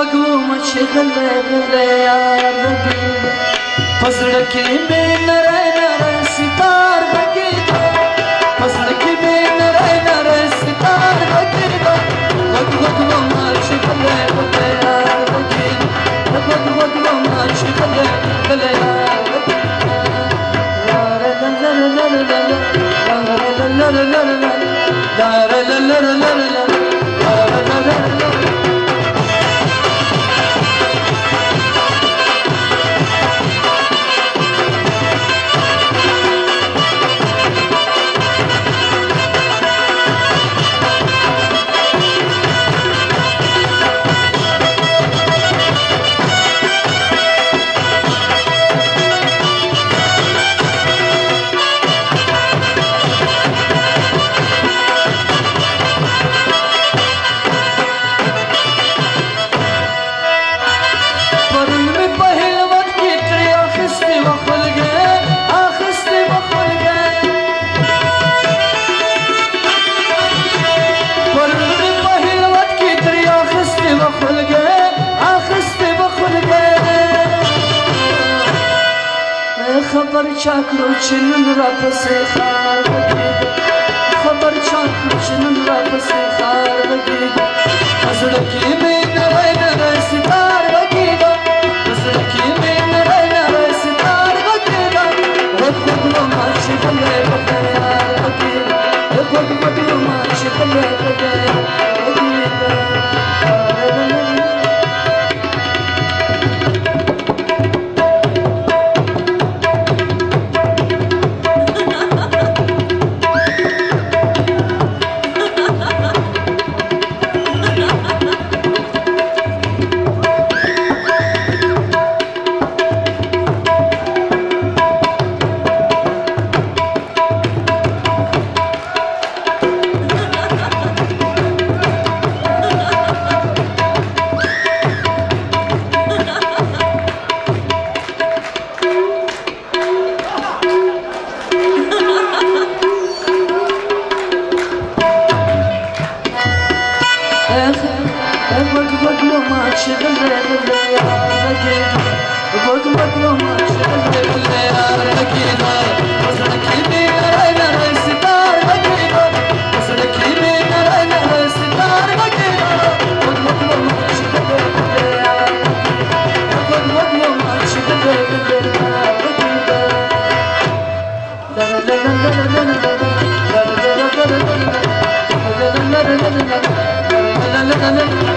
وقوم شغل يا فصلك بين رينا ستار بكيدا فصلك بين رينا ستار بكيدا وقوم شغل يا وقوم شغل خبر چاکلو چنن را پسی خار بگید خبر چاکلو چنن را پسی خار بگید ازلکی بین رین ستار بگید ازلکی بین رین ستار بگید خود رو ماشی خلی بگید خود رو ماشی خلی بگید la la la la